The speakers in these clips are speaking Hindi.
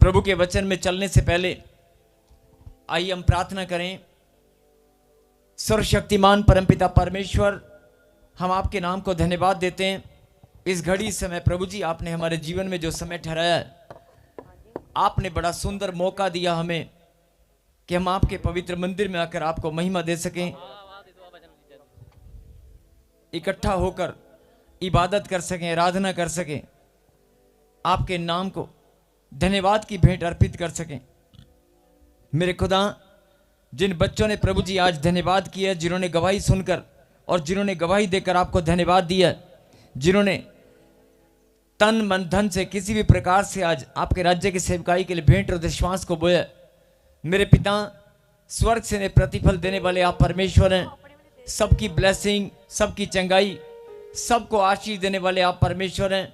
प्रभु के वचन में चलने से पहले आइए हम प्रार्थना करें। सर्वशक्तिमान परमपिता परमेश्वर, हम आपके नाम को धन्यवाद देते हैं। इस घड़ी इस समय प्रभु जी आपने हमारे जीवन में जो समय ठहराया है, आपने बड़ा सुंदर मौका दिया हमें कि हम आपके पवित्र मंदिर में आकर आपको महिमा दे सकें, इकट्ठा होकर इबादत कर सकें, आराधना कर सकें, आपके नाम को धन्यवाद की भेंट अर्पित कर सकें। मेरे खुदा, जिन बच्चों ने प्रभु जी आज धन्यवाद किया, जिन्होंने गवाही सुनकर और जिन्होंने गवाही देकर आपको धन्यवाद दिया, जिन्होंने तन मन धन से किसी भी प्रकार से आज आपके राज्य की सेवकाई के लिए भेंट और विश्वास को बोया, मेरे पिता स्वर्ग से प्रतिफल देने वाले आप परमेश्वर हैं। सबकी ब्लेसिंग, सबकी चंगाई, सबको आशीष देने वाले आप परमेश्वर हैं।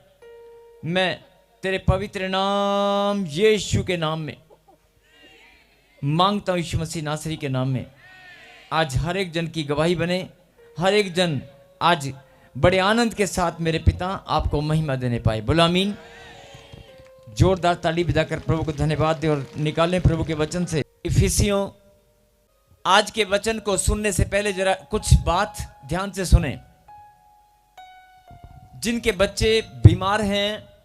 मैं तेरे पवित्र नाम यीशु के नाम में मांगता हूं, यीशु मसीह नासरी के नाम में आज हर एक जन की गवाही बने, हर एक जन आज बड़े आनंद के साथ मेरे पिता आपको महिमा देने पाए। बोलो आमीन। जोरदार ताली बजाकर प्रभु को धन्यवाद दे और निकालें प्रभु के वचन से। इफिसियों, आज के वचन को सुनने से पहले जरा कुछ बात ध्यान से सुने। जिनके बच्चे बीमार हैं,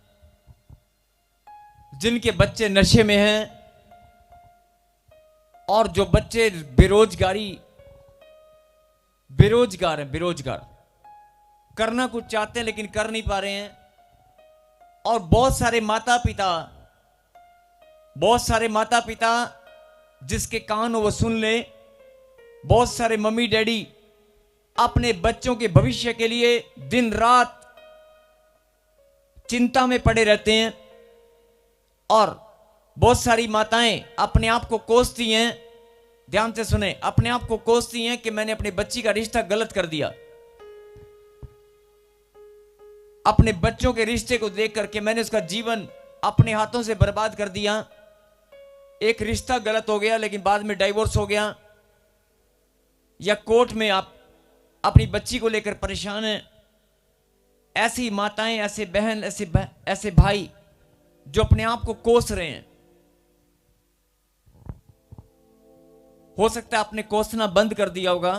जिनके बच्चे नशे में हैं, और जो बच्चे बेरोजगार हैं, बेरोजगार करना कुछ चाहते हैं लेकिन कर नहीं पा रहे हैं, और बहुत सारे माता पिता जिसके कान हो वो सुन ले, बहुत सारे मम्मी डैडी अपने बच्चों के भविष्य के लिए दिन रात चिंता में पड़े रहते हैं, और बहुत सारी माताएं अपने आप को कोसती हैं। ध्यान से सुने, अपने आप को कोसती हैं कि मैंने अपने बच्ची का रिश्ता गलत कर दिया। अपने बच्चों के रिश्ते को देख करके मैंने उसका जीवन अपने हाथों से बर्बाद कर दिया। एक रिश्ता गलत हो गया लेकिन बाद में डाइवोर्स हो गया, या कोर्ट में आप अपनी बच्ची को लेकर परेशान हैं। ऐसी माताएं, ऐसे बहन, ऐसे भाई जो अपने आप को कोस रहे हैं। हो सकता है आपने कोसना बंद कर दिया होगा,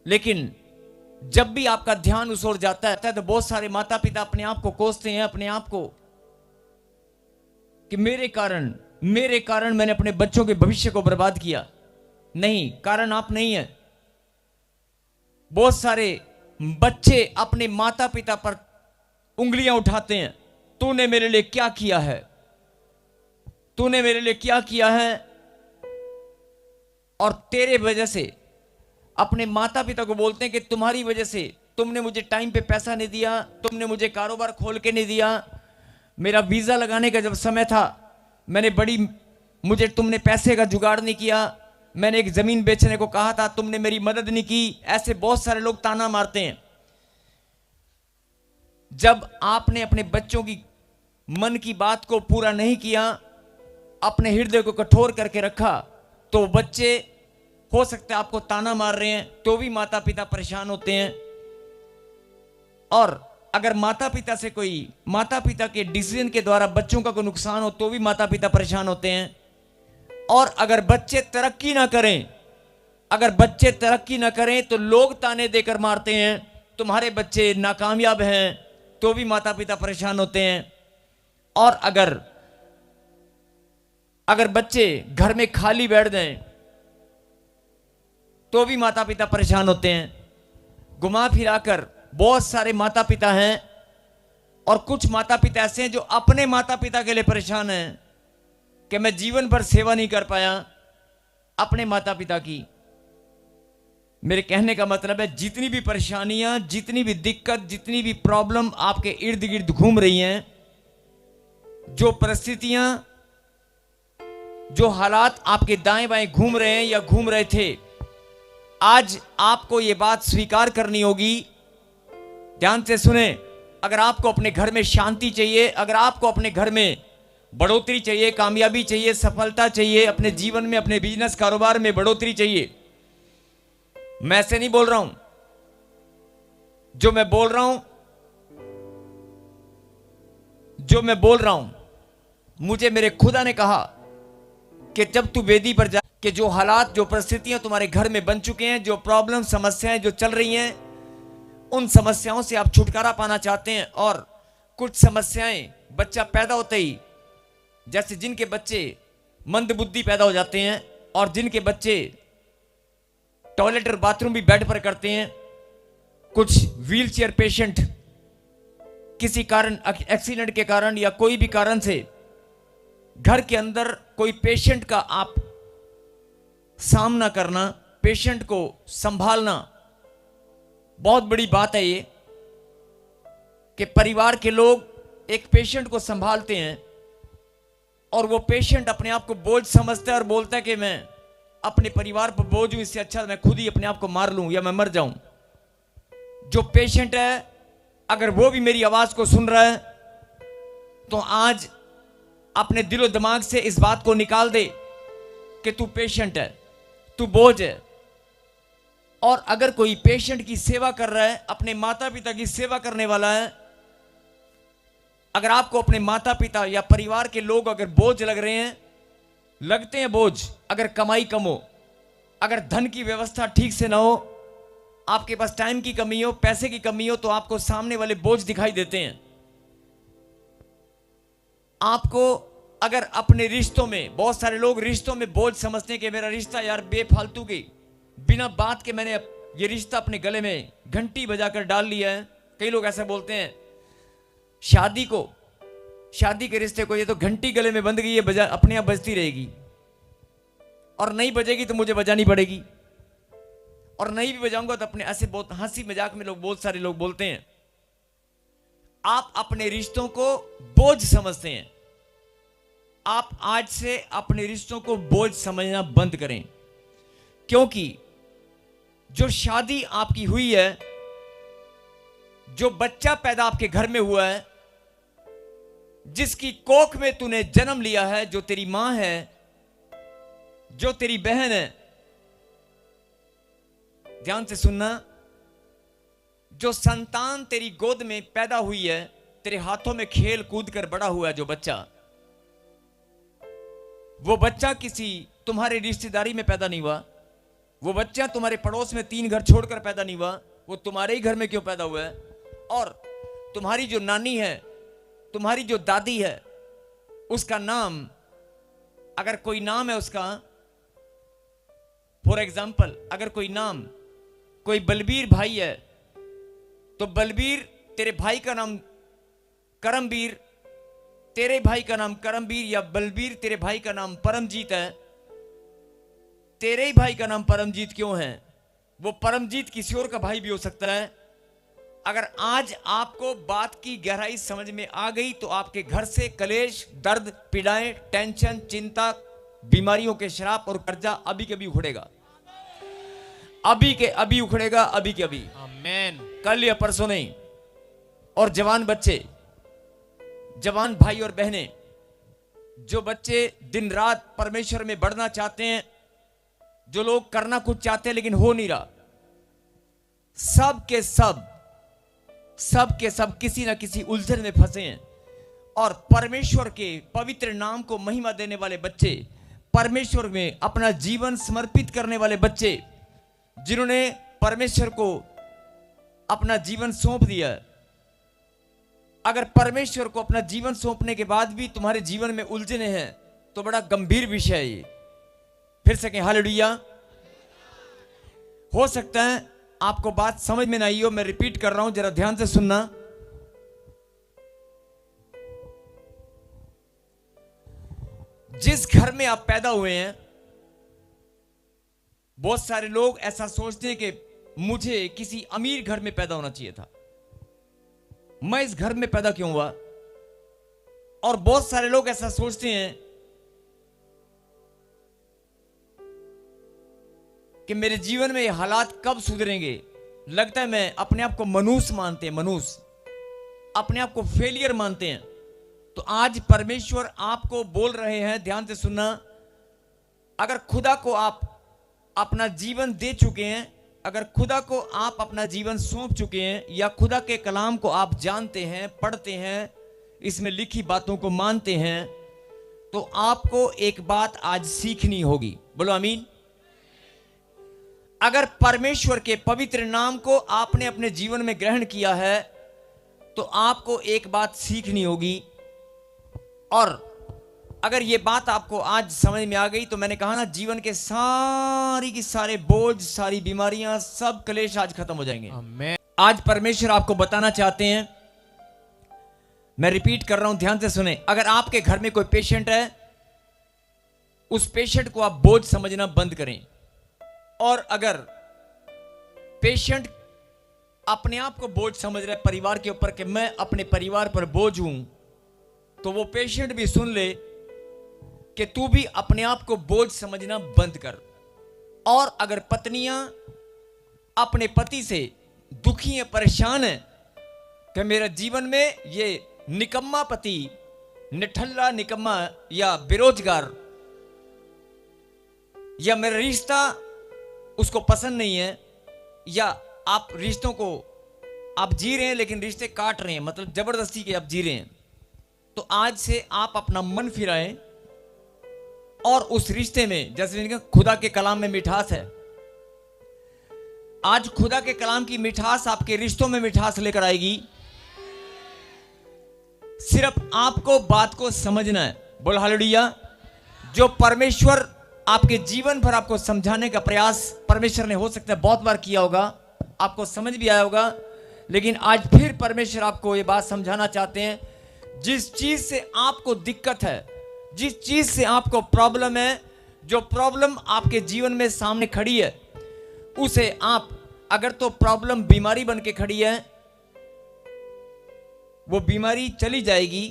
लेकिन जब भी आपका ध्यान उस ओर जाता है तो बहुत सारे माता पिता अपने आप को कोसते हैं, अपने आप को, कि मेरे कारण मैंने अपने बच्चों के भविष्य को बर्बाद किया। नहीं, कारण आप नहीं है। बहुत सारे बच्चे अपने माता पिता पर उंगलियां उठाते हैं, तूने मेरे लिए क्या किया है, तूने मेरे लिए क्या किया है। और तेरे वजह से अपने माता पिता को बोलते हैं कि तुम्हारी वजह से, तुमने मुझे टाइम पे पैसा नहीं दिया, तुमने मुझे कारोबार खोल के नहीं दिया, मेरा वीजा लगाने का जब समय था मुझे तुमने पैसे का जुगाड़ नहीं किया, मैंने एक जमीन बेचने को कहा था, तुमने मेरी मदद नहीं की। ऐसे बहुत सारे लोग ताना मारते हैं। जब आपने अपने बच्चों की मन की बात को पूरा नहीं किया, अपने हृदय को कठोर करके रखा, तो बच्चे हो सकता है आपको ताना मार रहे हैं, तो भी माता पिता परेशान होते हैं। और अगर माता पिता के डिसीजन के द्वारा बच्चों का कोई नुकसान हो तो भी माता पिता परेशान होते हैं। और अगर बच्चे तरक्की ना करें तो लोग ताने देकर मारते हैं, तुम्हारे बच्चे नाकामयाब हैं, तो भी माता पिता परेशान होते हैं। और अगर बच्चे घर में खाली बैठ जाएं तो भी माता पिता परेशान होते हैं। घुमा फिराकर बहुत सारे माता पिता हैं, और कुछ माता पिता ऐसे हैं जो अपने माता पिता के लिए परेशान हैं कि मैं जीवन भर सेवा नहीं कर पाया अपने माता पिता की। मेरे कहने का मतलब है, जितनी भी परेशानियां, जितनी भी दिक्कत, जितनी भी प्रॉब्लम आपके इर्द गिर्द घूम रही हैं, जो परिस्थितियां, जो हालात आपके दाएं बाएं घूम रहे हैं या घूम रहे थे, आज आपको यह बात स्वीकार करनी होगी। ध्यान से सुने, अगर आपको अपने घर में शांति चाहिए, अगर आपको अपने घर में बढ़ोतरी चाहिए, कामयाबी चाहिए, सफलता चाहिए, अपने जीवन में, अपने बिजनेस कारोबार में बढ़ोतरी चाहिए, मैं ऐसे नहीं बोल रहा हूं। जो मैं बोल रहा हूं मुझे मेरे खुदा ने कहा कि जब तू वेदी पर जा, कि जो हालात, जो परिस्थितियां तुम्हारे घर में बन चुके हैं, जो प्रॉब्लम, समस्याएं जो चल रही हैं, उन समस्याओं से आप छुटकारा पाना चाहते हैं। और कुछ समस्याएं बच्चा पैदा होते ही, जैसे जिनके बच्चे मंदबुद्धि पैदा हो जाते हैं और जिनके बच्चे टॉयलेट और बाथरूम भी बेड पर करते हैं, कुछ व्हील चेयर पेशेंट किसी कारण, एक्सीडेंट के कारण या कोई भी कारण से घर के अंदर कोई पेशेंट का आप सामना करना, पेशेंट को संभालना, बहुत बड़ी बात है ये कि परिवार के लोग एक पेशेंट को संभालते हैं और वो पेशेंट अपने आप को बोझ समझता है और बोलता है कि मैं अपने परिवार पर बोझ हूं, इससे अच्छा मैं खुद ही अपने आप को मार लूं या मैं मर जाऊं। जो पेशेंट है, अगर वो भी मेरी आवाज को सुन रहा है तो आज अपने दिलो दिमाग से इस बात को निकाल दे कि तू पेशेंट है, तू बोझ है। और अगर कोई पेशेंट की सेवा कर रहा है, अपने माता पिता की सेवा करने वाला है, अगर आपको अपने माता पिता या परिवार के लोग अगर बोझ लग रहे हैं, लगते हैं बोझ, अगर कमाई कम हो, अगर धन की व्यवस्था ठीक से ना हो, आपके पास टाइम की कमी हो, पैसे की कमी हो, तो आपको सामने वाले बोझ दिखाई देते हैं। आपको अगर अपने रिश्तों में, बहुत सारे लोग रिश्तों में बोझ समझते हैं कि मेरा रिश्ता यार बेफालतू की, बिना बात के मैंने ये रिश्ता अपने गले में घंटी बजाकर डाल लिया है। कई लोग ऐसा बोलते हैं, शादी के रिश्ते को, ये तो घंटी गले में बंध गई है, बजा अपने आप बजती रहेगी और नहीं बजेगी तो मुझे बजानी पड़ेगी, और नहीं भी बजाऊंगा तो अपने, ऐसे बहुत हंसी मजाक में लोग, बहुत सारे लोग बोलते हैं। आप अपने रिश्तों को बोझ समझते हैं। आप आज से अपने रिश्तों को बोझ समझना बंद करें, क्योंकि जो शादी आपकी हुई है, जो बच्चा पैदा आपके घर में हुआ है, जिसकी कोख में तूने जन्म लिया है, जो तेरी मां है, जो तेरी बहन है, ध्यान से सुनना, जो संतान तेरी गोद में पैदा हुई है, तेरे हाथों में खेल कूद कर बड़ा हुआ है, जो बच्चा, वो बच्चा किसी तुम्हारे रिश्तेदारी में पैदा नहीं हुआ, वो बच्चा तुम्हारे पड़ोस में 3 घर छोड़कर पैदा नहीं हुआ, वो तुम्हारे ही घर में क्यों पैदा हुआ है। और तुम्हारी जो नानी है, तुम्हारी जो दादी है, उसका नाम, अगर कोई नाम है उसका, फॉर एग्जाम्पल अगर कोई नाम, कोई बलबीर भाई है, तो बलबीर, तेरे भाई का नाम करमबीर, तेरे भाई का नाम करमबीर, या बलबीर तेरे भाई का नाम परमजीत है। तेरे ही भाई का नाम परमजीत क्यों है? वो परमजीत किसी और का भाई भी हो सकता है। अगर आज आपको बात की गहराई समझ में आ गई तो आपके घर से कलेश, दर्द, पीड़ाएं, टेंशन, चिंता, बीमारियों के श्राप और कर्जा अभी के अभी उखड़ेगा, अभी के अभी उखड़ेगा, अभी के अभी। आमीन। कल या परसों नहीं। और जवान बच्चे, जवान भाई और बहनें, जो बच्चे दिन रात परमेश्वर में बढ़ना चाहते हैं, जो लोग करना कुछ चाहते हैं लेकिन हो नहीं रहा, सब के सब किसी ना किसी उलझन में फंसे हैं। और परमेश्वर के पवित्र नाम को महिमा देने वाले बच्चे, परमेश्वर में अपना जीवन समर्पित करने वाले बच्चे, जिन्होंने परमेश्वर को अपना जीवन सौंप दिया है, अगर परमेश्वर को अपना जीवन सौंपने के बाद भी तुम्हारे जीवन में उलझने हैं तो बड़ा गंभीर विषय है ये। फिर सकें हालेलुया। हो सकता है आपको बात समझ में ना आई हो, मैं रिपीट कर रहा हूं, जरा ध्यान से सुनना। जिस घर में आप पैदा हुए हैं, बहुत सारे लोग ऐसा सोचते हैं कि मुझे किसी अमीर घर में पैदा होना चाहिए था, मैं इस घर में पैदा क्यों हुआ। और बहुत सारे लोग ऐसा सोचते हैं कि मेरे जीवन में ये हालात कब सुधरेंगे। लगता है मैं, अपने आप को मनुष्य मानते हैं, मनुष्य अपने आप को फेलियर मानते हैं। तो आज परमेश्वर आपको बोल रहे हैं, ध्यान से सुनना, अगर खुदा को आप अपना जीवन दे चुके हैं, अगर खुदा को आप अपना जीवन सौंप चुके हैं, या खुदा के कलाम को आप जानते हैं, पढ़ते हैं, इसमें लिखी बातों को मानते हैं, तो आपको एक बात आज सीखनी होगी। बोलो आमीन। अगर परमेश्वर के पवित्र नाम को आपने अपने जीवन में ग्रहण किया है तो आपको एक बात सीखनी होगी। और अगर ये बात आपको आज समझ में आ गई तो मैंने कहा ना, जीवन के सारी की सारे बोझ, सारी बीमारियां, सब क्लेश आज खत्म हो जाएंगे। आमेन। आज परमेश्वर आपको बताना चाहते हैं, मैं रिपीट कर रहा हूं, ध्यान से सुने। अगर आपके घर में कोई पेशेंट है, उस पेशेंट को आप बोझ समझना बंद करें। और अगर पेशेंट अपने आप को बोझ समझ रहा है परिवार के ऊपर कि मैं अपने परिवार पर बोझ हूं, तो वो पेशेंट भी सुन ले कि तू भी अपने आप को बोझ समझना बंद कर। और अगर पत्नियां अपने पति से दुखी है, परेशान है कि मेरा जीवन में ये निकम्मा पति, निठल्ला निकम्मा या बेरोजगार, या मेरा रिश्ता उसको पसंद नहीं है, या आप रिश्तों को आप जी रहे हैं लेकिन रिश्ते काट रहे हैं, मतलब जबरदस्ती के आप जी रहे हैं, तो आज से आप अपना मन फिराएं और उस रिश्ते में, जैसे मैंने कहा खुदा के कलाम में मिठास है, आज खुदा के कलाम की मिठास आपके रिश्तों में मिठास लेकर आएगी। सिर्फ आपको बात को समझना है। बोल हालेलुया। जो परमेश्वर आपके जीवन भर आपको समझाने का प्रयास परमेश्वर ने हो सकता है बहुत बार किया होगा, आपको समझ भी आया होगा, लेकिन आज फिर परमेश्वर आपको ये बात समझाना चाहते हैं। जिस चीज से आपको दिक्कत है, जिस चीज से आपको प्रॉब्लम है, जो प्रॉब्लम आपके जीवन में सामने खड़ी है, उसे आप, अगर तो प्रॉब्लम बीमारी बन के खड़ी है, वो बीमारी चली जाएगी।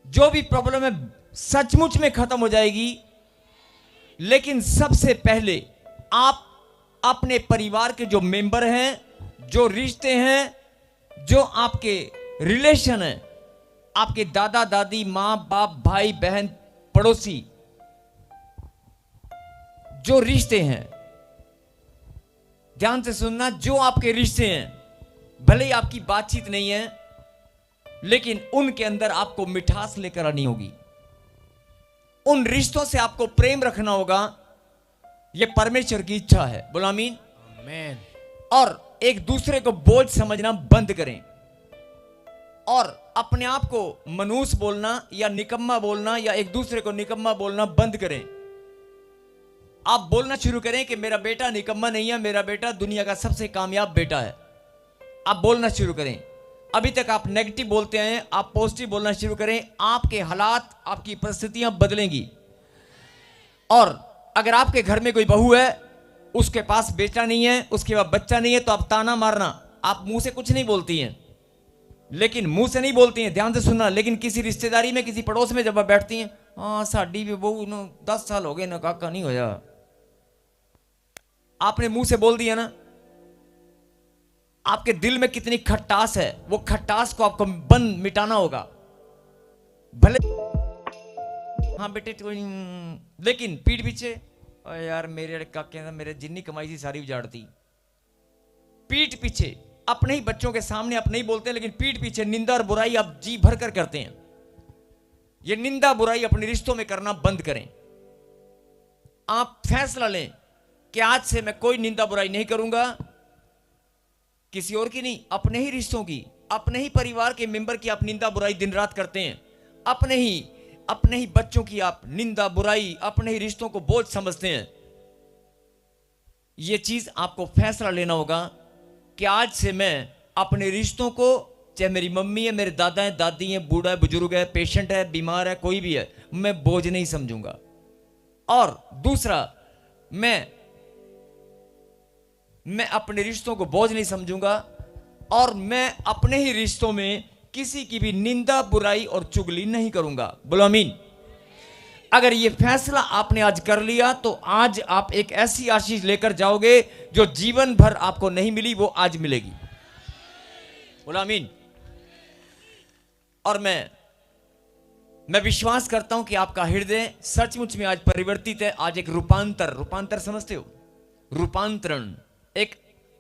जो भी प्रॉब्लम है सचमुच में खत्म हो जाएगी। लेकिन सबसे पहले आप अपने परिवार के जो मेंबर हैं, जो रिश्ते हैं, जो आपके रिलेशन हैं, आपके दादा दादी, मां बाप, भाई बहन, पड़ोसी, जो रिश्ते हैं, ध्यान से सुनना, जो आपके रिश्ते हैं, भले ही आपकी बातचीत नहीं है, लेकिन उनके अंदर आपको मिठास लेकर आनी होगी। उन रिश्तों से आपको प्रेम रखना होगा। यह परमेश्वर की इच्छा है। बोलो आमीन। आमेन। और एक दूसरे को बोझ समझना बंद करें और अपने आप को मनुष्य बोलना या निकम्मा बोलना या एक दूसरे को निकम्मा बोलना बंद करें। आप बोलना शुरू करें कि मेरा बेटा निकम्मा नहीं है, मेरा बेटा दुनिया का सबसे कामयाब बेटा है। आप बोलना शुरू करें। अभी तक आप नेगेटिव बोलते हैं, आप पॉजिटिव बोलना शुरू करें। आपके हालात, आपकी परिस्थितियां बदलेंगी। और अगर आपके घर में कोई बहू है, उसके पास बेटा नहीं है, उसके पास बच्चा नहीं है, तो आप ताना मारना, आप मुंह से कुछ नहीं बोलती हैं, लेकिन मुंह से नहीं बोलती हैं, ध्यान से सुनना, लेकिन किसी रिश्तेदारी में, किसी पड़ोस में जब आप बैठती हैं, हाँ साड़ी भी बहू 10 साल हो गए ना, काका नहीं होया, आपने मुंह से बोल दिया ना, आपके दिल में कितनी खट्टास है, वो खट्टास को आपको बंद मिटाना होगा। भले हाँ बेटे कोई, लेकिन पीठ पीछे यार मेरे काके मेरे जिन्नी कमाई थी सारी उजाड़ती। पीठ पीछे अपने ही बच्चों के सामने आप नहीं बोलते, लेकिन पीठ पीछे निंदा और बुराई आप जी भर कर करते हैं। ये निंदा बुराई अपने रिश्तों में करना बंद करें। आप फैसला लें कि आज से मैं कोई निंदा बुराई नहीं करूंगा, किसी और की नहीं, अपने ही रिश्तों की, अपने ही परिवार के मेंबर की आप निंदा बुराई दिन रात करते हैं। अपने ही बच्चों की आप निंदा बुराई, अपने ही रिश्तों को बोझ समझते हैं। यह चीज आपको फैसला लेना होगा कि आज से मैं अपने रिश्तों को, चाहे मेरी मम्मी है, मेरे दादा है, दादी है, बूढ़ा है, बुजुर्ग है, पेशेंट है, बीमार है, कोई भी है, मैं बोझ नहीं समझूंगा। और दूसरा, मैं अपने रिश्तों को बोझ नहीं समझूंगा और मैं अपने ही रिश्तों में किसी की भी निंदा बुराई और चुगली नहीं करूंगा। बोलो आमीन। अगर ये फैसला आपने आज कर लिया तो आज आप एक ऐसी आशीष लेकर जाओगे जो जीवन भर आपको नहीं मिली, वो आज मिलेगी। बोलो आमीन। और मैं विश्वास करता हूं कि आपका हृदय सचमुच में आज परिवर्तित है। आज एक रूपांतर समझते हो, रूपांतरण, एक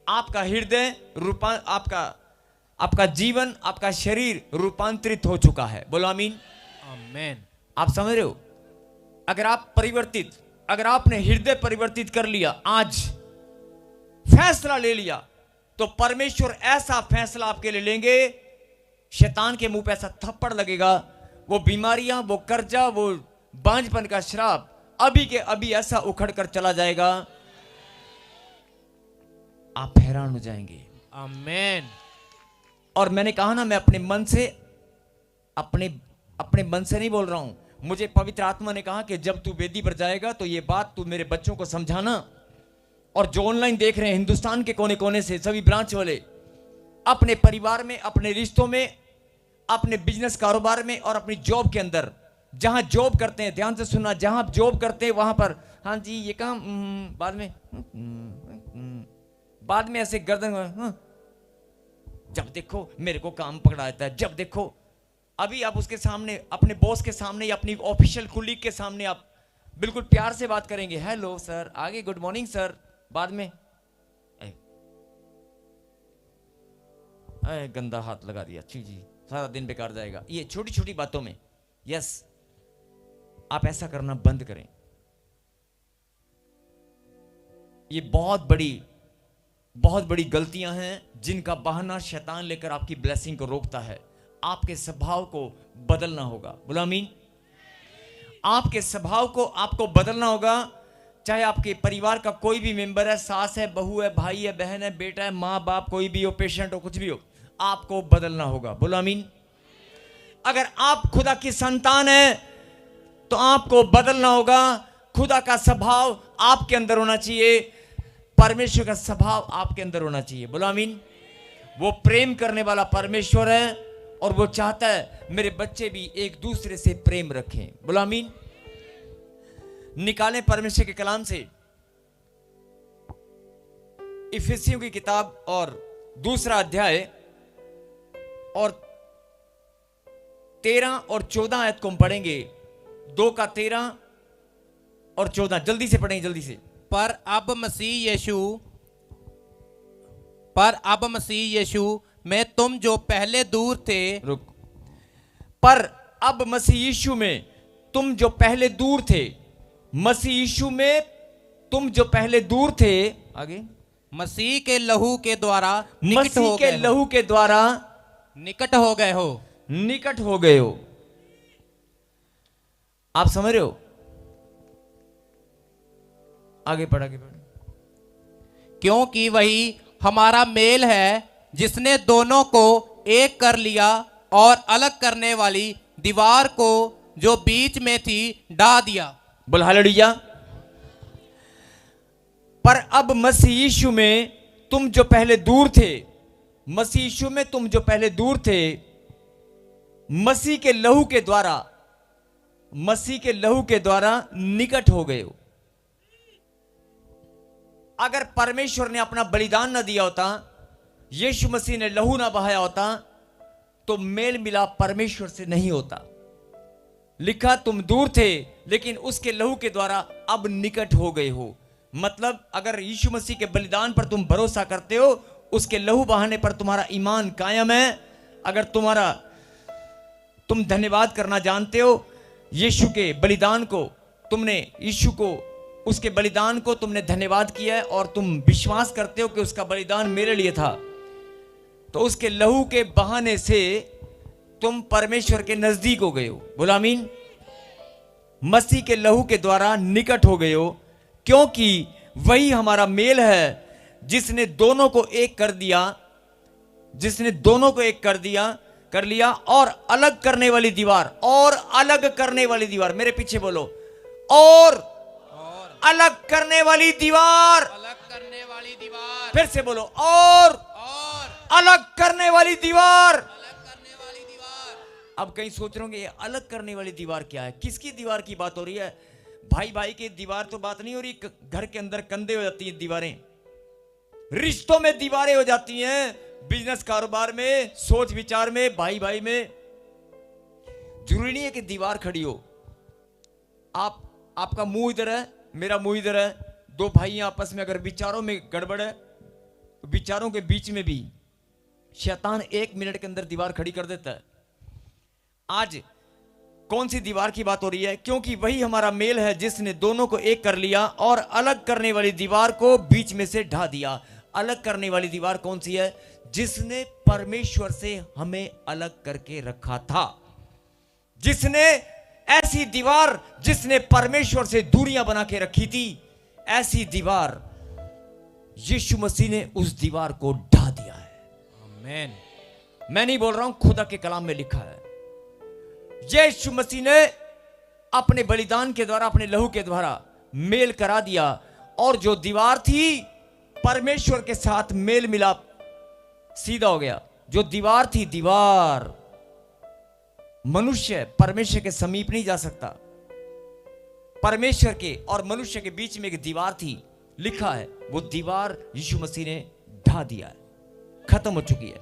आपका हृदय आपका जीवन, आपका शरीर रूपांतरित हो चुका है। बोलो आमीन। आमेन। आप समझ रहे हो? अगर आपने हृदय परिवर्तित कर लिया, आज फैसला ले लिया, तो परमेश्वर ऐसा फैसला आपके लिए लेंगे, शैतान के मुंह पे ऐसा थप्पड़ लगेगा, वो बीमारियां, वो कर्जा, वो बांझपन का श्राप अभी के अभी ऐसा उखड़ कर चला जाएगा, आप हैरान हो जाएंगे। आमेन। और मैंने कहा ना, मैं अपने मन से, अपने मन से नहीं बोल रहा हूं, मुझे पवित्र आत्मा ने कहा कि जब तू वेदी पर जाएगा तो ये बात तू मेरे बच्चों को समझाना। और जो ऑनलाइन देख रहे हैं हिंदुस्तान के कोने कोने से, सभी ब्रांच वाले, अपने परिवार में, अपने रिश्तों में, अपने बिजनेस कारोबार में और अपनी जॉब के अंदर, जहां जॉब करते हैं, ध्यान से सुनना, जहां आप जॉब करते हैं वहां पर, हाँ जी ये काम, बाद में ऐसे गर्दन, जब देखो मेरे को काम पकड़ा देता है, जब देखो। अभी आप उसके सामने, अपने बॉस के सामने या अपनी ऑफिशियल कुलीग के सामने आप बिल्कुल प्यार से बात करेंगे, हेलो सर, आगे गुड मॉर्निंग सर, बाद में गंदा हाथ लगा दिया, छी जी, सारा दिन बेकार जाएगा। ये छोटी छोटी बातों में, यस, आप ऐसा करना बंद करें। ये बहुत बड़ी गलतियां हैं जिनका बहाना शैतान लेकर आपकी ब्लेसिंग को रोकता है। आपके स्वभाव को बदलना होगा। बोलो आमीन। आपके स्वभाव को आपको बदलना होगा। चाहे आपके परिवार का कोई भी मेंबर है, सास है, बहू है, भाई है, बहन है, बेटा है, माँ बाप, कोई भी हो, पेशेंट हो, कुछ भी हो, आपको बदलना होगा। बोलो आमीन। अगर आप खुदा की संतान है तो आपको बदलना होगा। खुदा का स्वभाव आपके अंदर होना चाहिए, परमेश्वर का स्वभाव आपके अंदर होना चाहिए। बोलो आमीन। वो प्रेम करने वाला परमेश्वर है और वो चाहता है मेरे बच्चे भी एक दूसरे से प्रेम रखें। बोलो आमीन। निकालें परमेश्वर के कलाम से इफिसियों की किताब और 2 अध्याय और 13 और 14 आयत को हम पढ़ेंगे। 2 का 13 और 14 जल्दी से पढ़ेंगे, जल्दी से। पर अब मसीह यीशु में तुम जो पहले दूर थे, रुक। पर अब मसीह यीशु में तुम जो पहले दूर थे, मसीह यीशु में तुम जो पहले दूर थे, आगे, मसीह के लहू के द्वारा मसीह के लहू के द्वारा निकट हो गए हो। निकट हो गए हो। आप समझ रहे हो? आगे पढ़, आगे पढ़। क्योंकि वही हमारा मेल है जिसने दोनों को एक कर लिया और अलग करने वाली दीवार को जो बीच में थी ढा दिया। बोल हालेलुया। पर अब मसीह यीशु में तुम जो पहले दूर थे, मसीह यीशु में तुम जो पहले दूर थे, मसीह के लहू के द्वारा निकट हो गए हो। अगर परमेश्वर ने अपना बलिदान न दिया होता, यीशु मसीह ने लहू ना बहाया होता, तो मेल मिलाप परमेश्वर से नहीं होता। लिखा तुम दूर थे लेकिन उसके लहू के द्वारा अब निकट हो गए हो। मतलब अगर यीशु मसीह के बलिदान पर तुम भरोसा करते हो, उसके लहू बहाने पर तुम्हारा ईमान कायम है, अगर तुम धन्यवाद करना जानते हो, यीशु के बलिदान को, उसके बलिदान को तुमने धन्यवाद किया है और तुम विश्वास करते हो कि उसका बलिदान मेरे लिए था, तो उसके लहू के बहाने से तुम परमेश्वर के नजदीक हो गए हो। बोलो आमीन। मसीह के लहू के द्वारा निकट हो गए हो, क्योंकि वही हमारा मेल है जिसने दोनों को एक कर लिया और अलग करने वाली दीवार, मेरे पीछे बोलो, और अलग करने वाली दीवार, फिर से बोलो, और अलग करने वाली दीवार। अब कहीं सोच रहे होंगे ये अलग करने वाली दीवार क्या है, किसकी दीवार की बात हो रही है? भाई भाई की दीवार तो बात नहीं हो रही, घर के अंदर कंधे हो जाती हैं दीवारें, रिश्तों में दीवारें हो जाती हैं, बिजनेस कारोबार में, सोच विचार में, भाई भाई में। जरूरी नहीं है कि दीवार खड़ी हो। आपका मुंह इधर है, मेरा मुंह इधर है, दो भाई आपस में अगर विचारों में गड़बड़ है तो विचारों के बीच में भी शैतान 1 मिनट के अंदर दीवार खड़ी कर देता है। आज कौन सी दीवार की बात हो रही है? क्योंकि वही हमारा मेल है जिसने दोनों को एक कर लिया और अलग करने वाली दीवार को बीच में से ढा दिया। अलग करने वाली दीवार कौन सी है? जिसने परमेश्वर से हमें अलग करके रखा था। जिसने ऐसी दीवार जिसने परमेश्वर से दूरियां बना के रखी थी, ऐसी दीवार यीशु मसीह ने उस दीवार को ढा दिया है। आमीन। मैं नहीं बोल रहा हूं, खुदा के कलाम में लिखा है। यीशु मसीह ने अपने बलिदान के द्वारा, अपने लहू के द्वारा मेल करा दिया, और जो दीवार थी परमेश्वर के साथ मेल मिलाप सीधा हो गया। जो दीवार थी, दीवार मनुष्य परमेश्वर के समीप नहीं जा सकता। परमेश्वर के और मनुष्य के बीच में एक दीवार थी, लिखा है वो दीवार यीशु मसीह ने ढा दिया है, खत्म हो चुकी है।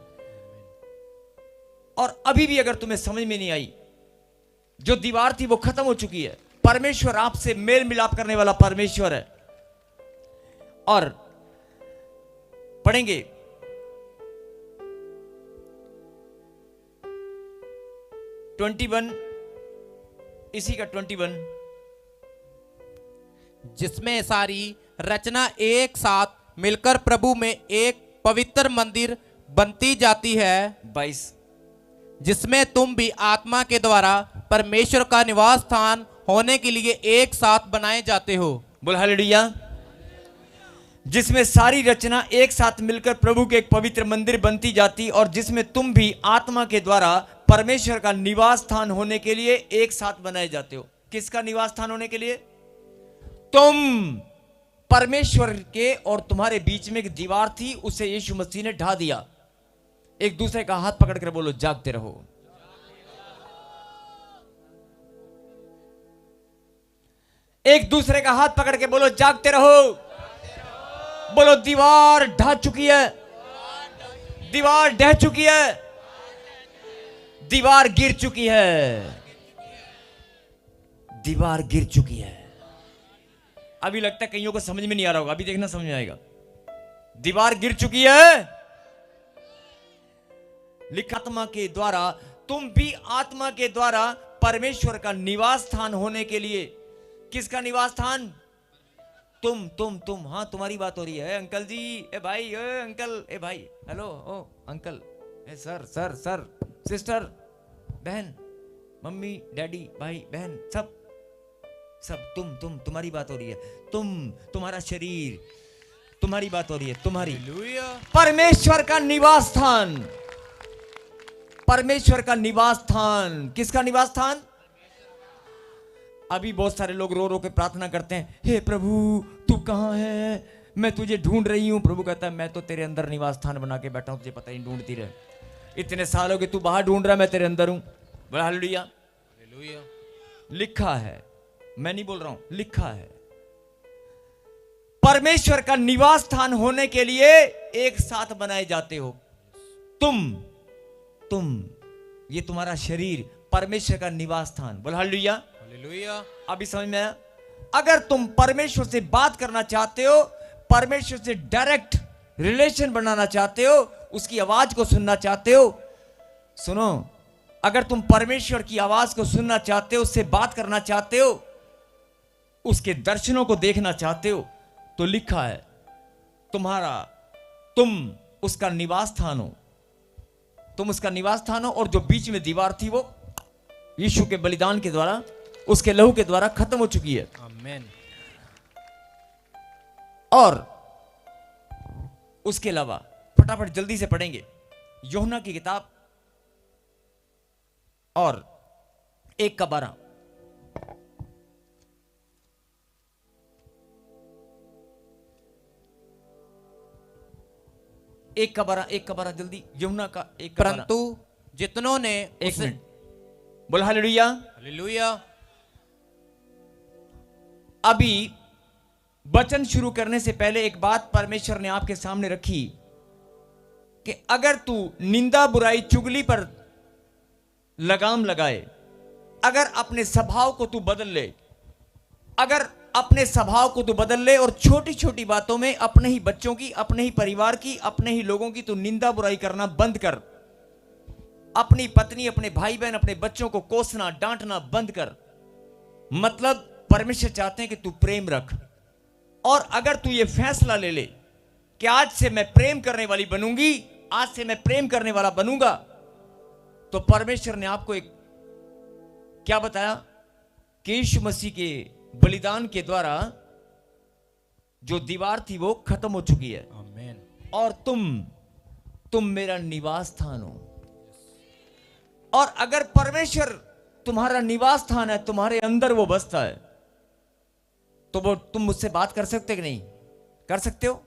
और अभी भी अगर तुम्हें समझ में नहीं आई, जो दीवार थी वो खत्म हो चुकी है। परमेश्वर आपसे मेल मिलाप करने वाला परमेश्वर है। और पढ़ेंगे इसी का 21, जिसमें सारी रचना एक साथ मिलकर प्रभु में एक पवित्र मंदिर बनती जाती है, 22, जिसमें तुम भी आत्मा के द्वारा परमेश्वर का निवास स्थान होने के लिए एक साथ बनाए जाते हो। बोल हालेलुया। जिसमें सारी रचना एक साथ मिलकर प्रभु के एक पवित्र मंदिर बनती जाती, और जिसमें तुम भी आत्मा के द्वारा परमेश्वर का निवास स्थान होने के लिए एक साथ बनाए जाते हो। किसका निवास स्थान होने के लिए? तुम, परमेश्वर के और तुम्हारे बीच में एक दीवार थी, उसे यीशु मसीह ने ढा दिया। एक दूसरे का हाथ पकड़कर बोलो, जागते रहो। एक दूसरे का हाथ पकड़ के बोलो, जागते रहो। बोलो, दीवार ढह चुकी है, दीवार ढह चुकी है, दीवार गिर चुकी है, दीवार गिर चुकी है। अभी लगता है कईयों को समझ में नहीं आ रहा होगा, अभी देखना समझ में आएगा। दीवार गिर चुकी है। लिखा आत्मा के द्वारा, तुम भी आत्मा के द्वारा परमेश्वर का निवास स्थान होने के लिए। किसका निवास स्थान? तुम। हाँ, तुम्हारी बात हो रही है। अंकल जी, ए भाई, ए अंकल, ए भाई, हेलो, ओ अंकल, ए सर, सिस्टर, बहन, मम्मी, डैडी, भाई, बहन, सब तुम्हारी बात हो रही है। तुम्हारा शरीर, तुम्हारी बात हो रही है। तुम्हारी परमेश्वर का निवास स्थान, परमेश्वर का निवास स्थान। किसका निवास स्थान? अभी बहुत सारे लोग रो रो के प्रार्थना करते हैं, हे प्रभु तू कहां है, मैं तुझे ढूंढ रही हूं। प्रभु कहता है, मैं तो तेरे अंदर निवास स्थान बना के बैठा हूं, तुझे पता ही ढूंढती रहे। इतने सालों के तू बाहर ढूंढ रहा, मैं तेरे अंदर हूं। बोला हालेलुया। लिखा है, मैं नहीं बोल रहा हूं, लिखा है। परमेश्वर का निवास स्थान होने के लिए एक साथ बनाए जाते हो। तुम, ये तुम्हारा शरीर परमेश्वर का निवास स्थान। बोला हालेलुया। अभी समझ में आया? अगर तुम परमेश्वर से बात करना चाहते हो, परमेश्वर से डायरेक्ट रिलेशन बनाना चाहते हो, उसकी आवाज को सुनना चाहते हो, सुनो, अगर तुम परमेश्वर की आवाज को सुनना चाहते हो, उससे बात करना चाहते हो, उसके दर्शनों को देखना चाहते हो, तो लिखा है तुम उसका निवास स्थान हो। तुम उसका निवास स्थान हो, और जो बीच में दीवार थी वो यीशु के बलिदान के द्वारा, उसके लहू के द्वारा खत्म हो चुकी है। आमीन। और उसके अलावा फटाफट जल्दी से पढ़ेंगे यूहन्ना की किताब और 1:12। एक का बारह जल्दी, यूहन्ना का 1:12। परंतु जितनों ने एक मिनट, बोला हालेलुया। हालेलुया। अभी वचन शुरू करने से पहले एक बात परमेश्वर ने आपके सामने रखी कि अगर तू निंदा, बुराई, चुगली पर लगाम लगाए, अगर अपने स्वभाव को तू बदल ले, अगर अपने स्वभाव को तू बदल ले और छोटी छोटी बातों में अपने ही बच्चों की, अपने ही परिवार की, अपने ही लोगों की तू निंदा बुराई करना बंद कर, अपनी पत्नी, अपने भाई बहन, अपने बच्चों को कोसना डांटना बंद कर। मतलब परमेश्वर चाहते हैं कि तू प्रेम रख। और अगर तू ये फैसला ले ले कि आज से मैं प्रेम करने वाली बनूंगी, आज से मैं प्रेम करने वाला बनूंगा, तो परमेश्वर ने आपको एक क्या बताया कि यीशु मसीह के बलिदान के द्वारा जो दीवार थी वो खत्म हो चुकी है। आमीन। और तुम मेरा निवास स्थान हो। और अगर परमेश्वर तुम्हारा निवास स्थान है, तुम्हारे अंदर वो बसता है, तो वो तुम मुझसे बात कर सकते कि नहीं? कर सकते हो।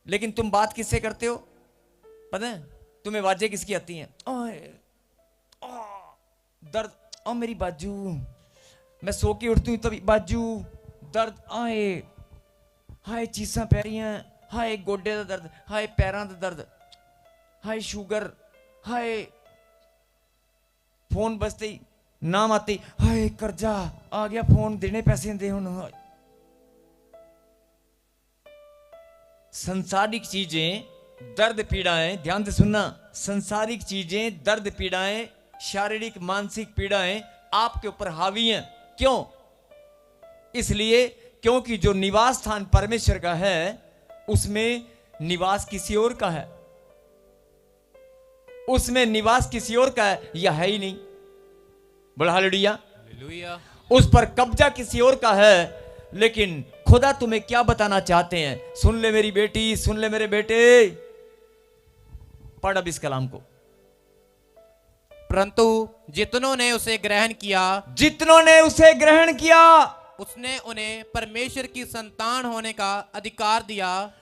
लेकिन तुम बात किससे करते हो पता है? तुम्हें आवाजें किसकी आती हैं? ओए दर्द, ओ मेरी बाजू, मैं सो के उठती हूँ तभी बाजू दर्द, आए हाय चीसां पै रही हैं, हाय गोडे का दर्द, हाय पैरों का दर्द, हाय शुगर, हाय फोन बजते ही नाम आते ही हाय कर्जा आ गया, फोन देने पैसे दे हुन। संसारिक चीजें दर्द पीड़ाएं, ध्यान से सुनना, संसारिक चीजें दर्द पीड़ाएं, शारीरिक मानसिक पीड़ाएं आपके ऊपर हावी हैं। क्यों? इसलिए क्योंकि जो निवास स्थान परमेश्वर का है उसमें निवास किसी और का है, उसमें निवास किसी और का है, यह है ही नहीं। बोला हालेलुया। हालेलुया। उस पर कब्जा किसी और का है। लेकिन खुदा तुम्हें क्या बताना चाहते हैं? सुन ले मेरी बेटी, सुन ले मेरे बेटे, पढ़ अब इस कलाम को। परंतु जितनों ने उसे ग्रहण किया, जितनों ने उसे ग्रहण किया, उसने उन्हें परमेश्वर की संतान होने का अधिकार दिया।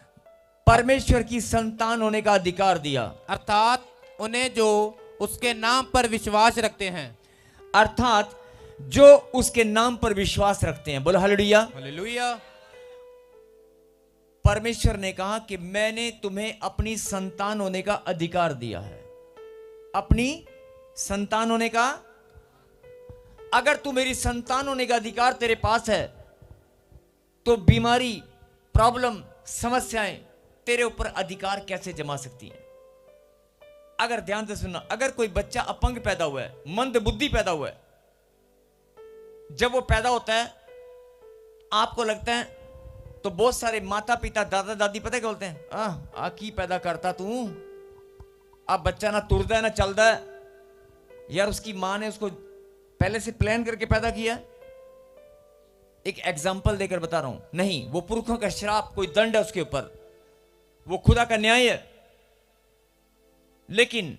परमेश्वर की संतान होने का अधिकार दिया। अर्थात उन्हें जो उसके नाम पर विश्वास रखते हैं। अर्थात जो उसके नाम पर विश्वास रखते हैं। बोलो हालेलुया। हालेलुया। परमेश्वर ने कहा कि मैंने तुम्हें अपनी संतान होने का अधिकार दिया है। अपनी संतान होने का, अगर तू मेरी संतान होने का अधिकार तेरे पास है तो बीमारी, प्रॉब्लम, समस्याएं तेरे ऊपर अधिकार कैसे जमा सकती हैं? अगर ध्यान से सुनना, अगर कोई बच्चा अपंग पैदा हुआ है, मंद बुद्धि पैदा हुआ है, जब वो पैदा होता है आपको लगता है, तो बहुत सारे माता पिता, दादा दादी पता क्या बोलते हैं? आ की पैदा करता तू, अब बच्चा ना तुरदा है ना चलता है, यार उसकी मां ने उसको पहले से प्लान करके पैदा किया। एक एग्जाम्पल देकर बता रहा हूं, नहीं वो पुरखों का श्राप, कोई दंड है उसके ऊपर, वो खुदा का न्याय है। लेकिन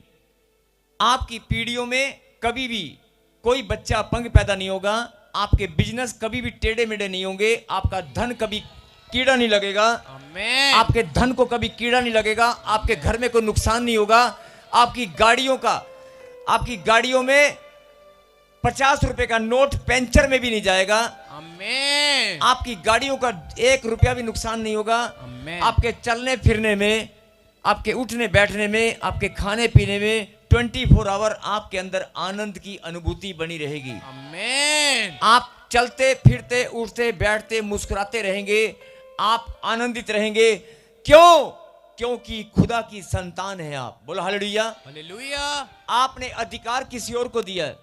आपकी पीढ़ियों में कभी भी कोई बच्चा अपंग पैदा नहीं होगा, आपके बिजनेस कभी भी टेढ़े मेढ़े नहीं होंगे, आपका धन कभी कीड़ा नहीं लगेगा, आमीन। आपके धन को कभी कीड़ा नहीं लगेगा, आपके घर में कोई नुकसान नहीं होगा, आपकी गाड़ियों में 50 रुपए का नोट पंचर में भी नहीं जाएगा, आमीन। आपकी गाड़ियों का 1 रुपया भी नुकसान नहीं होगा, आमीन। आपके चलने फिरने में, आपके उठने बैठने में, आपके खाने पीने में 24 आवर आपके अंदर आनंद की अनुभूति बनी रहेगी। आमीन। आप चलते फिरते उठते बैठते मुस्कुराते रहेंगे, आप आनंदित रहेंगे। क्यों? क्योंकि खुदा की संतान है आप। बोलो हालेलुया। हालेलुया। आपने अधिकार किसी और को दिया है,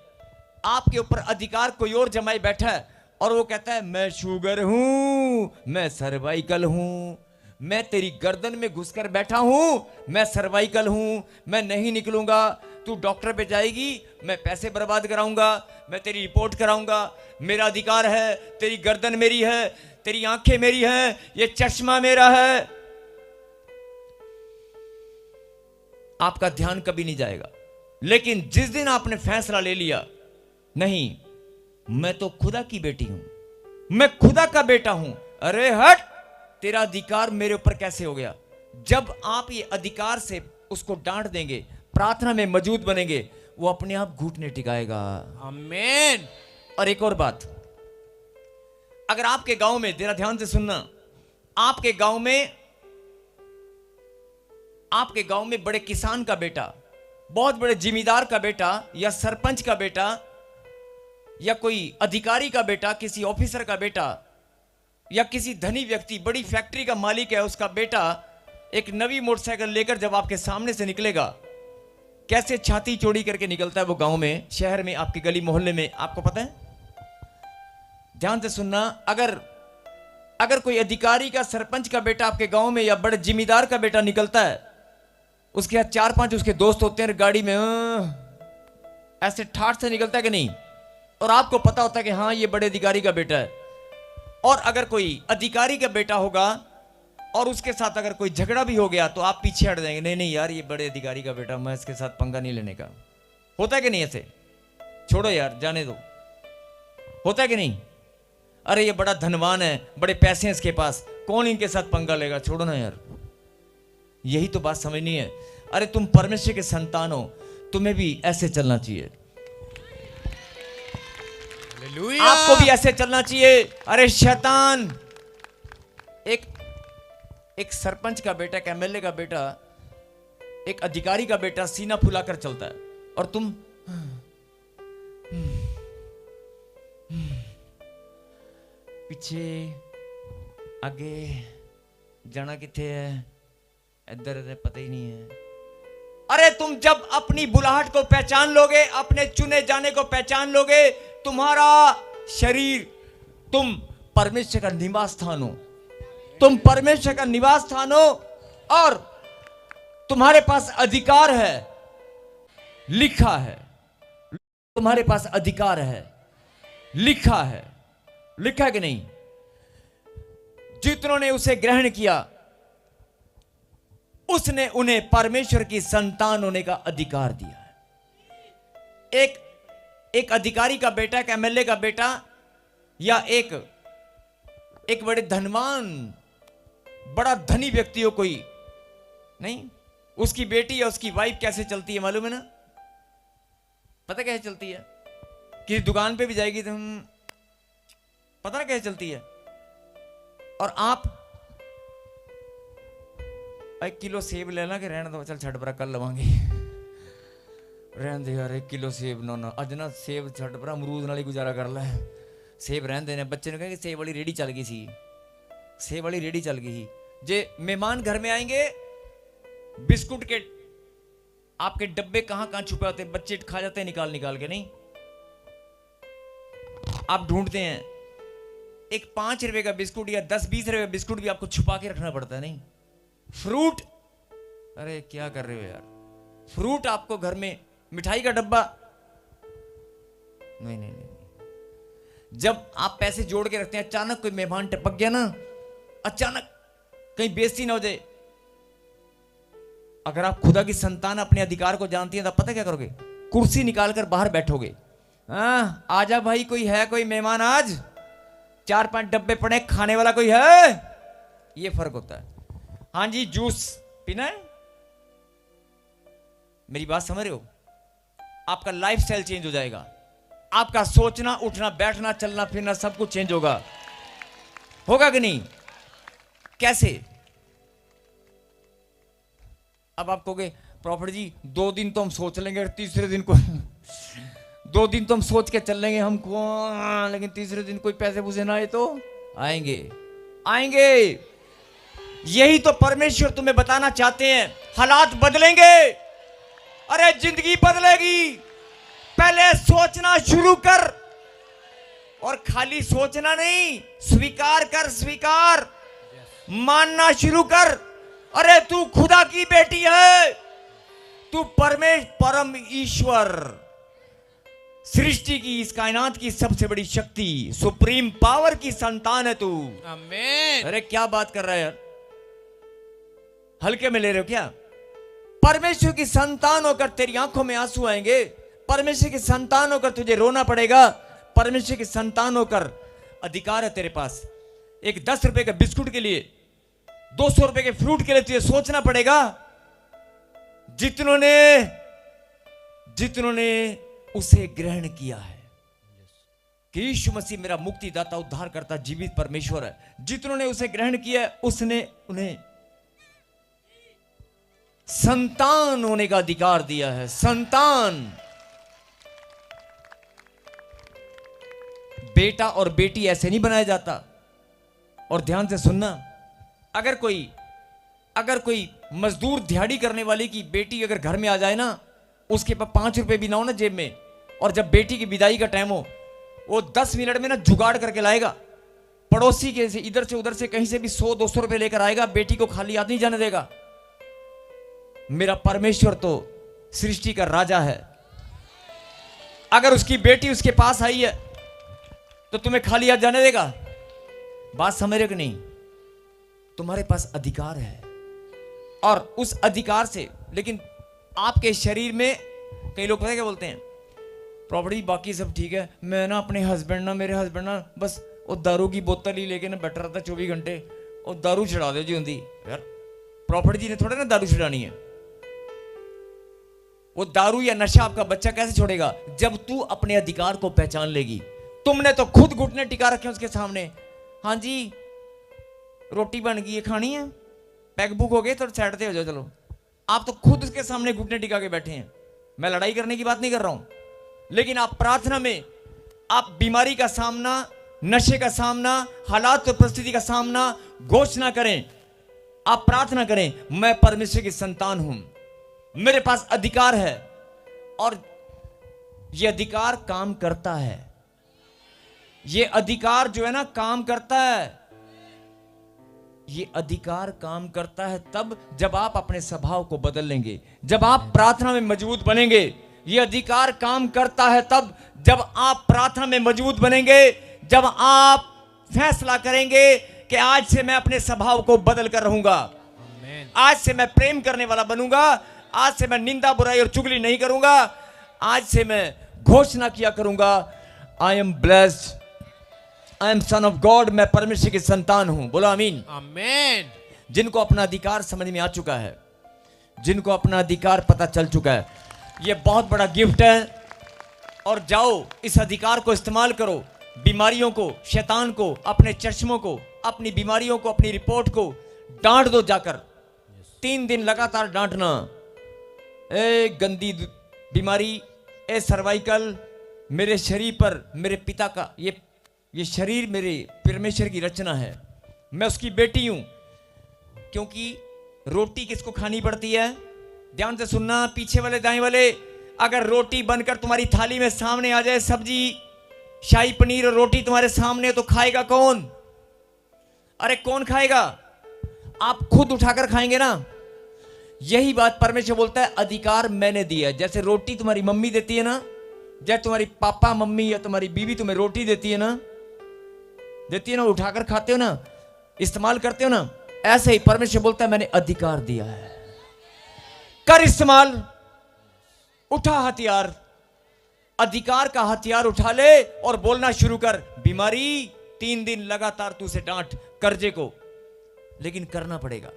आपके ऊपर अधिकार कोई और जमाए बैठा है और वो कहता है मैं शुगर हूं, मैं सर्वाइकल हूं, मैं तेरी गर्दन में घुसकर बैठा हूं, मैं सर्वाइकल हूं, मैं नहीं निकलूंगा, तू डॉक्टर पे जाएगी, मैं पैसे बर्बाद कराऊंगा, मैं तेरी रिपोर्ट कराऊंगा, मेरा अधिकार है, तेरी गर्दन मेरी है, तेरी आंखें मेरी हैं, ये चश्मा मेरा है। आपका ध्यान कभी नहीं जाएगा। लेकिन जिस दिन आपने फैसला ले लिया, नहीं मैं तो खुदा की बेटी हूं, मैं खुदा का बेटा हूं, अरे हट, तेरा अधिकार मेरे ऊपर कैसे हो गया? जब आप ये अधिकार से उसको डांट देंगे, प्रार्थना में मौजूद बनेंगे, वो अपने आप घुटने टिकाएगा। आमीन। और एक और बात, अगर आपके गांव में, जरा ध्यान से सुनना, आपके गांव में बड़े किसान का बेटा, बहुत बड़े जिम्मेदार का बेटा, या सरपंच का बेटा, या कोई अधिकारी का बेटा, किसी ऑफिसर का बेटा, या किसी धनी व्यक्ति, बड़ी फैक्ट्री का मालिक है, उसका बेटा एक नवी मोटरसाइकिल लेकर जब आपके सामने से निकलेगा, कैसे छाती चौड़ी करके निकलता है वो गांव में, शहर में, आपकी गली मोहल्ले में, आपको पता है? ध्यान से सुनना, अगर कोई अधिकारी का, सरपंच का बेटा आपके गांव में या बड़े जिम्मेदार का बेटा निकलता है, उसके साथ 4-5 उसके दोस्त होते हैं गाड़ी में, ऐसे ठाठ से निकलता है कि नहीं, और आपको पता होता है कि हाँ ये बड़े अधिकारी का बेटा है। और अगर कोई अधिकारी का बेटा होगा और उसके साथ अगर कोई झगड़ा भी हो गया तो आप पीछे हट जाएंगे, नहीं नहीं यार ये बड़े अधिकारी का बेटा, मैं इसके साथ पंगा नहीं लेने का। होता है कि नहीं ऐसे? छोड़ो यार, जाने दो। होता है कि नहीं? अरे ये बड़ा धनवान है, बड़े पैसे हैं इसके पास, कौन इनके साथ पंगा लेगा, छोड़ो ना यार। यही तो बात समझनी है। अरे तुम परमेश्वर के संतान हो, तुम्हें भी ऐसे चलना चाहिए, आपको भी ऐसे चलना चाहिए। अरे शैतान, एक सरपंच का बेटा, एक एमएलए का बेटा, एक अधिकारी का बेटा सीना फुलाकर चलता है, और तुम पीछे आगे जाना किथे है, इधर पता ही नहीं है। अरे तुम जब अपनी बुलाहट को पहचान लोगे, अपने चुने जाने को पहचान लोगे, तुम्हारा शरीर, तुम परमेश्वर का निवास स्थान हो, तुम परमेश्वर का निवास स्थान हो, और तुम्हारे पास अधिकार है, लिखा है, तुम्हारे पास अधिकार है, लिखा है, लिखा है कि नहीं? जितनों ने उसे ग्रहण किया, उसने उन्हें परमेश्वर की संतान होने का अधिकार दिया है। एक अधिकारी का बेटा, एक एमएलए का बेटा, या एक बड़े धनवान, बड़ा धनी व्यक्ति हो कोई, नहीं, उसकी बेटी या उसकी वाइफ कैसे चलती है मालूम है ना? पता कैसे चलती है? किसी दुकान पे भी जाएगी तो पता ना कैसे चलती है। और आप 1 किलो सेब लेना कि रहने दो, चल छठ बरा कल लवांगे, रहने दे यार 1 किलो सेब ना अज ना सेब छठ बरा अमरूद नाल ही गुजारा कर ले, सेब रहने देने। बच्चे ने कहा कि सेब वाली रेडी चल गई सी, सेब वाली रेडी चल गई। जे मेहमान घर में आएंगे, बिस्कुट के आपके डब्बे कहां कहां छुपे होते हैं, बच्चे खा जाते हैं निकाल निकाल के, नहीं? आप ढूंढते हैं, एक 5 रुपए का बिस्कुट या 10-20 रुपए का बिस्कुट भी आपको छुपा के रखना पड़ता है, नहीं? फ्रूट, अरे क्या कर रहे हो यार, फ्रूट आपको घर में, मिठाई का डब्बा, नहीं नहीं नहीं। जब आप पैसे जोड़ के रखते हैं, अचानक कोई मेहमान टपक गया ना, अचानक कहीं बेइज्जती ना हो जाए, अगर आप खुदा की संतान अपने अधिकार को जानती हैं तो पता क्या करोगे? कुर्सी निकालकर बाहर बैठोगे, हाँ आजा भाई, कोई है, कोई मेहमान आज, 4-5 डब्बे पड़े, खाने वाला कोई है? ये फर्क होता है। हाँ जी, जूस पीना है? मेरी बात समझ रहे हो? आपका लाइफस्टाइल चेंज हो जाएगा, आपका सोचना, उठना, बैठना, चलना फिरना सब कुछ चेंज होगा। होगा कि नहीं? कैसे? अब आप कहोगे प्रॉफिट जी 2 दिन तो हम सोच लेंगे, तीसरे दिन को 2 दिन तो हम सोच के चल लेंगे हमको, लेकिन तीसरे दिन कोई पैसे पूसे ना आए तो आएंगे, आएंगे। यही तो परमेश्वर तुम्हें बताना चाहते हैं। हालात बदलेंगे, अरे जिंदगी बदलेगी। पहले सोचना शुरू कर, और खाली सोचना नहीं, स्वीकार कर, स्वीकार, मानना शुरू कर। अरे तू खुदा की बेटी है, तू परम ईश्वर, सृष्टि की, इस कायनात की सबसे बड़ी शक्ति, सुप्रीम पावर की संतान है तू। आमीन। अरे क्या बात कर रहा है यार, हल्के में ले रहे हो क्या? परमेश्वर की संतान होकर तेरी आंखों में आंसू आएंगे, परमेश्वर की संतान होकर तुझे रोना पड़ेगा, परमेश्वर की संतान होकर अधिकार है तेरे पास। एक 10 रुपए के बिस्कुट के लिए, 200 रुपए के फ्रूट के लिए तुझे सोचना पड़ेगा। जितनों ने उसे ग्रहण किया है कि यीशु मसीह मेरा मुक्तिदाता, उद्धारकर्ता, जीवित परमेश्वर है, जितनों ने उसे ग्रहण किया है, उसने उन्हें संतान होने का अधिकार दिया है। संतान, बेटा और बेटी ऐसे नहीं बनाया जाता। और ध्यान से सुनना, अगर कोई मजदूर दिहाड़ी करने वाले की बेटी अगर घर में आ जाए ना, उसके पास 5 रुपए भी ना हो ना जेब में, और जब बेटी की विदाई का टाइम हो, वो 10 मिनट में ना जुगाड़ करके लाएगा, पड़ोसी के से इधर से उधर से कहीं से भी 100-200 रुपए लेकर आएगा, बेटी को खाली हाथ नहीं जाने देगा। मेरा परमेश्वर तो सृष्टि का राजा है। अगर उसकी बेटी उसके पास आई है तो तुम्हें खाली हाथ जाने देगा? बात समझ रहे कि नहीं? तुम्हारे पास अधिकार है, और उस अधिकार से, लेकिन आपके शरीर में कई लोग पता क्या बोलते हैं, प्रॉपर्टी बाकी सब ठीक है, मैं ना अपने हस्बैंड ना, मेरे हस्बैंड ना बस वो दारू की बोतल ही लेके ना बैठा रहता 24 घंटे, और दारू छुड़ा दो जी होती। यार प्रॉपर्टी जी ने थोड़ा ना दारू छुड़ानी है। वो दारू या नशा आपका बच्चा कैसे छोड़ेगा? जब तू अपने अधिकार को पहचान लेगी। तुमने तो खुद घुटने टिका रखे उसके सामने, हाँ जी रोटी बन गई है, खानी है, पैक बुक हो गए तो साइड पे हो जाओ, चलो। आप तो खुद उसके सामने घुटने टिका के बैठे हैं। मैं लड़ाई करने की बात नहीं कर रहा हूं, लेकिन आप प्रार्थना में, आप बीमारी का सामना, नशे का सामना, हालात और परिस्थिति का सामना घोषणा करें। आप प्रार्थना करें, मैं परमेश्वर की संतान हूं, मेरे पास अधिकार है, और यह अधिकार काम करता है। यह अधिकार जो है ना काम करता है। ये अधिकार काम करता है तब जब आप अपने स्वभाव को बदल लेंगे, जब आप प्रार्थना में मजबूत बनेंगे। ये अधिकार काम करता है तब जब आप प्रार्थना में मजबूत बनेंगे, जब आप फैसला करेंगे कि आज से मैं अपने स्वभाव को बदल कर रहूंगा, आज से मैं प्रेम करने वाला बनूंगा, आज से मैं निंदा बुराई और चुगली नहीं करूंगा, आज से मैं घोषणा किया करूंगा, I am blessed, I am son of God, मैं परमेश्वर की संतान हूं। बोलो आमीन। आमीन। जिनको अपना अधिकार समझ में आ चुका है, जिनको अपना अधिकार पता चल चुका है, यह बहुत बड़ा गिफ्ट है। और जाओ इस अधिकार को इस्तेमाल करो। बीमारियों को, शैतान को, अपने चश्मों को, अपनी बीमारियों को, अपनी रिपोर्ट को डांट दो जाकर। 3 दिन लगातार डांटना, ए गंदी बीमारी, ए सर्वाइकल, मेरे शरीर पर, मेरे पिता का ये शरीर मेरे परमेश्वर की रचना है, मैं उसकी बेटी हूं। क्योंकि रोटी किसको खानी पड़ती है? ध्यान से सुनना, पीछे वाले दाएं वाले, अगर रोटी बनकर तुम्हारी थाली में सामने आ जाए, सब्जी, शाही पनीर और रोटी तुम्हारे सामने, तो खाएगा कौन? अरे कौन खाएगा? आप खुद उठाकर खाएंगे ना। यही बात परमेश्वर बोलता है, अधिकार मैंने दिया है। जैसे रोटी तुम्हारी मम्मी देती है ना, जैसे तुम्हारी पापा मम्मी या तुम्हारी बीवी तुम्हें रोटी देती है ना, उठाकर खाते हो ना, इस्तेमाल करते हो ना, ऐसे ही परमेश्वर बोलता है मैंने अधिकार दिया है, कर इस्तेमाल, उठा हथियार, अधिकार का हथियार उठा ले और बोलना शुरू कर। बीमारी 3 दिन लगातार तू से डांट, कर्जे को, लेकिन करना पड़ेगा।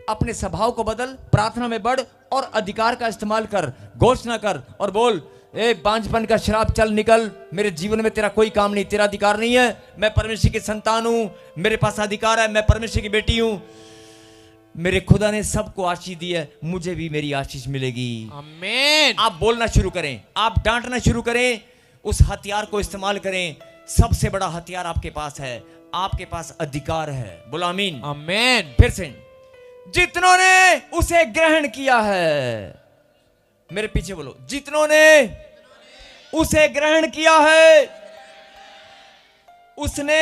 अपने स्वभाव को बदल, प्रार्थना में बढ़ और अधिकार का इस्तेमाल कर, घोषणा कर और बोल, ए बांझपन का शराब चल निकल, मेरे जीवन में तेरा कोई काम नहीं, तेरा अधिकार नहीं है, मैं परमेश्वर की संतान हूं, मेरे पास अधिकार है, मैं परमेश्वर की बेटी हूं, मेरे खुदा ने सबको आशीष दी है, मुझे भी मेरी आशीष मिलेगी। आमीन। आप बोलना शुरू करें, आप डांटना शुरू करें, उस हथियार को इस्तेमाल करें। सबसे बड़ा हथियार आपके पास है, आपके पास अधिकार है। बोलो आमीन। आमीन। फिर से, जितनों ने उसे ग्रहण किया है, मेरे पीछे बोलो, जितनों ने उसे ग्रहण किया है, उसने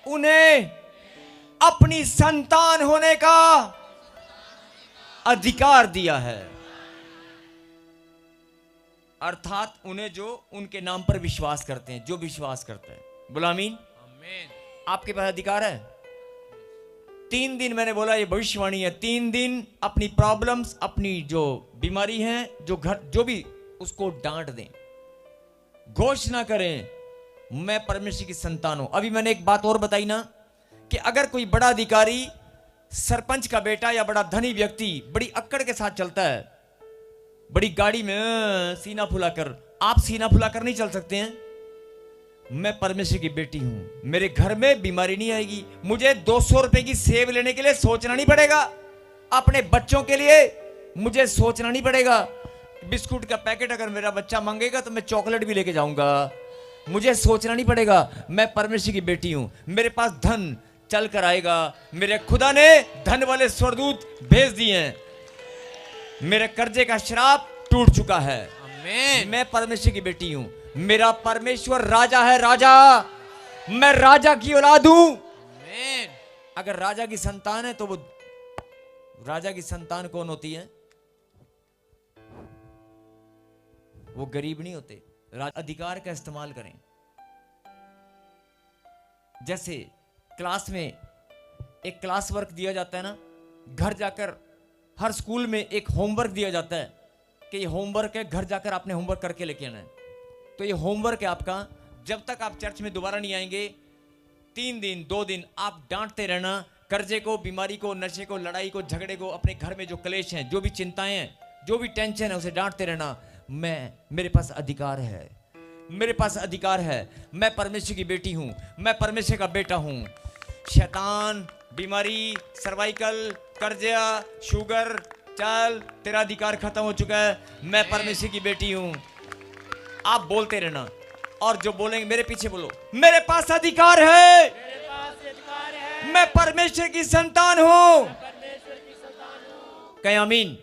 उन्हें अपनी संतान होने का अधिकार दिया है। अर्थात उन्हें जो उनके नाम पर विश्वास करते हैं, जो विश्वास करते हैं। बोलो आमीन। आपके पास अधिकार है। 3 दिन मैंने बोला, ये भविष्यवाणी है। 3 दिन अपनी प्रॉब्लम्स, अपनी जो बीमारी है, जो घर, जो भी, उसको डांट दें, घोषणा करें, मैं परमेश्वर की संतान हूं। अभी मैंने एक बात और बताई ना, कि अगर कोई बड़ा अधिकारी, सरपंच का बेटा या बड़ा धनी व्यक्ति बड़ी अक्कड़ के साथ चलता है, बड़ी गाड़ी में सीना फुलाकर, आप सीना फुलाकर नहीं चल सकते हैं। मैं परमेश्वर की बेटी हूं, मेरे घर में बीमारी नहीं आएगी, मुझे 200 रुपए की सेब लेने के लिए सोचना नहीं पड़ेगा, अपने बच्चों के लिए मुझे सोचना नहीं पड़ेगा। बिस्कुट का पैकेट अगर मेरा बच्चा मांगेगा तो मैं चॉकलेट भी लेके जाऊंगा, मुझे सोचना नहीं पड़ेगा। मैं परमेश्वर की बेटी हूं, मेरे पास धन चल कर आएगा, मेरे खुदा ने धन वाले स्वर्गदूत भेज दिए हैं, मेरे कर्जे का श्राप टूट चुका है। आमीन। मैं परमेश्वर की बेटी हूं, मेरा परमेश्वर राजा है, राजा, मैं राजा की औलाद हूं। आमीन। अगर राजा की संतान है तो वो राजा की संतान कौन होती है? वो गरीब नहीं होते। अधिकार का इस्तेमाल करें। जैसे क्लास में एक क्लास वर्क दिया जाता है ना, घर जाकर हर स्कूल में एक होमवर्क दिया जाता है कि ये होमवर्क है, घर जाकर आपने होमवर्क करके लेके आना है। तो ये होमवर्क है आपका, जब तक आप चर्च में दोबारा नहीं आएंगे 3 दिन 2 दिन आप डांटते रहना, कर्जे को, बीमारी को, नशे को, लड़ाई को, झगड़े को, अपने घर में जो क्लेश हैं, जो भी चिंताएं हैं, जो भी टेंशन है, उसे डांटते रहना। मेरे पास अधिकार है, मेरे पास अधिकार है, मैं परमेश्वर की बेटी हूं, मैं परमेश्वर का बेटा हूं। शैतान, बीमारी, सर्वाइकल, कर्जा, शुगर, चल, तेरा अधिकार खत्म हो चुका है, मैं परमेश्वर की बेटी हूं। आप बोलते रहना, और जो बोलेंगे मेरे पीछे बोलो, मेरे पास अधिकार है, मैं परमेश्वर की संतान हूं। कहें आमीन।